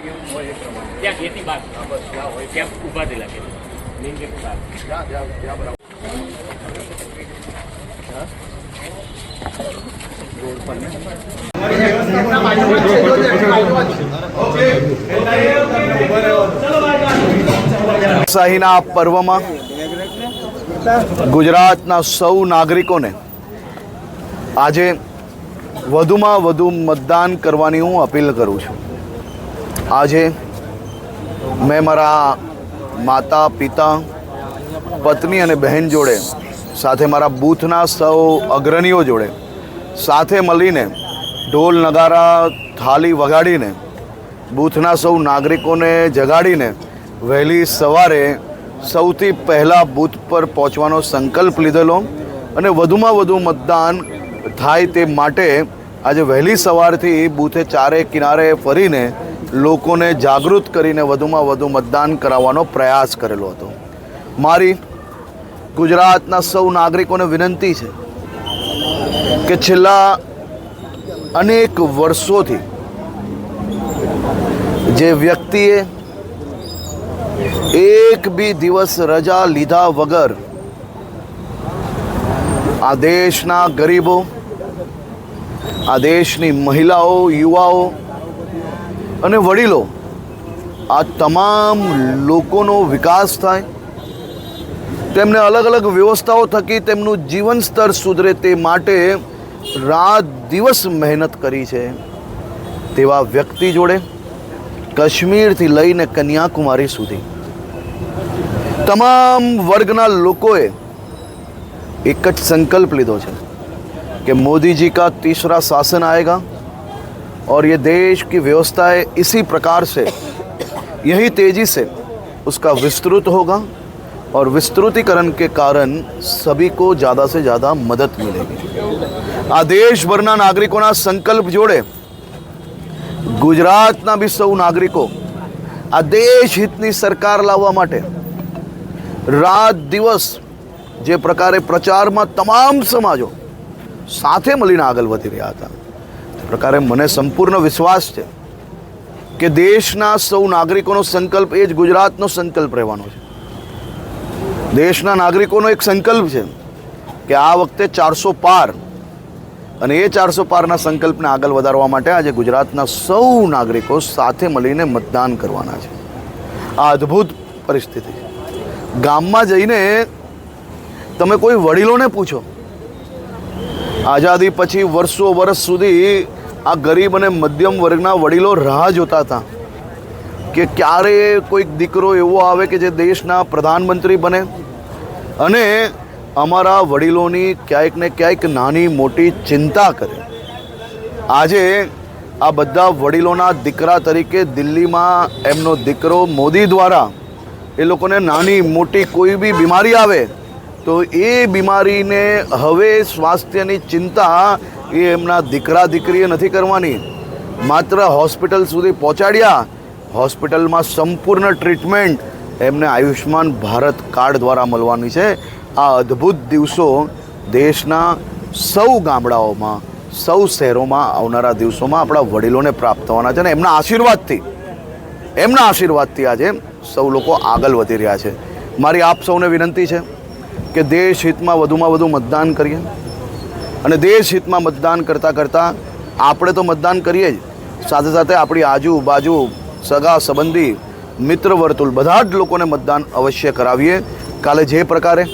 ત્યાં ગેટની બહાર ત્યાં ઊભા થયેલા કે મેઇન ગેટની બહાર. શાહીના આ પર્વમાં ગુજરાતના સૌ નાગરિકોને આજે વધુમાં વધુ મતદાન કરવાની હું અપીલ કરું છું. આજે મેં મારા માતા પિતા પત્ની અને બહેન જોડે સાથે મારા બૂથના સૌ અગ્રણીઓ જોડે સાથે મળીને ઢોલ નગારા થાળી વગાડીને બૂથના સૌ નાગરિકોને જગાડીને વહેલી સવારે સૌથી પહેલાં બૂથ પર પહોંચવાનો સંકલ્પ લીધેલો અને વધુમાં વધુ મતદાન થાય તે માટે આજે વહેલી સવારથી બૂથે ચારે કિનારે ફરીને લોકોને જાગૃત કરીને વધુમાં વધુ મતદાન કરાવવાનો પ્રયાસ કરેલો હતો. મારી ગુજરાતના સૌ નાગરિકોને વિનંતી છે કે છેલ્લા અનેક વર્ષોથી જે વ્યક્તિએ એક બી દિવસ રજા લીધા વગર આ દેશના ગરીબો, આ દેશની મહિલાઓ, યુવાઓ અને વડીલો આ તમામ લોકોનો વિકાસ થાય, તેમને અલગ અલગ વ્યવસ્થાઓ થકી તેમનું જીવન સ્તર સુધરે તે માટે રાત દિવસ મહેનત કરી છે તેવા વ્યક્તિ જોડે કાશ્મીરથી લઈને કન્યાકુમારી સુધી તમામ વર્ગના લોકોએ एक संकल्प लिधो है कि मोदी जी का तीसरा शासन आएगा और ये देश की व्यवस्थाएं इसी प्रकार से यही तेज़ी से उसका विस्तृत होगा और विस्तृतीकरण के कारण सभी को ज़्यादा से ज़्यादा मदद मिलेगी. आ देशभरना नागरिकों संकल्प जोड़े गुजरातना भी सौ नागरिकों आ देश हितनी सरकार लाववा माटे रात दिवस जे प्रकारे प्रचार में तमाम समाजों साथे मळीने आगळ वधी रह्या हता ते प्रकारे मने संपूर्ण विश्वास है कि देशना सौ नागरिकों संकल्प ए ज गुजरातनो संकल्प रहेवानो छे. देशना नागरिकों एक संकल्प है कि आ वखते 400 पार अने ए 400 पारना संकल्पने आगळ वधारवा माटे आज गुजरातना सौ नागरिकों साथे मळीने मतदान करवाना छे. आ अद्भुत परिस्थिति गाममां जईने તમે કોઈ વડીલોને પૂછો, આઝાદી પછી વર્ષો વર્ષ સુધી આ ગરીબ અને મધ્યમ વર્ગના વડીલો રાહ જોતા હતા કે ક્યારે કોઈક દીકરો એવો આવે કે જે દેશના પ્રધાનમંત્રી બને અને અમારા વડીલોની ક્યાંક ને ક્યાંક નાની મોટી ચિંતા કરે. આજે આ બધા વડીલોના દીકરા તરીકે દિલ્હીમાં એમનો દીકરો મોદી દ્વારા એ લોકોને નાની મોટી કોઈ બી બીમારી આવે तो ये बीमारी ने हवे स्वास्थ्य चिंता ये एमना दीकरा दीकरीए नहीं करवानी, मात्र हॉस्पिटल सुधी पहोंचाड्या, हॉस्पिटल में संपूर्ण ट्रीटमेंट एमने आयुष्मान भारत कार्ड द्वारा मळवानी छे. आ अद्भुत दिवसों देशना सौ गामडाओं में सौ शहरों में आवनारा दिवसों में अपना वडीलों ने प्राप्त थवाना छे. एमना आशीर्वादथी आज सौ लोग आगळ वधी रह्या छे. मारी आप सौने विनंती है कि देश हित में वधुमां वधु मतदान करिए અને देश हित में मतदान करता करता आपणे तो मतदान करिए ज, साथे साथे अपनी आजूबाजू सगा संबंधी मित्र वर्तुल बधा ज लोकोने मतदान अवश्य करावीए. काले जे प्रकारे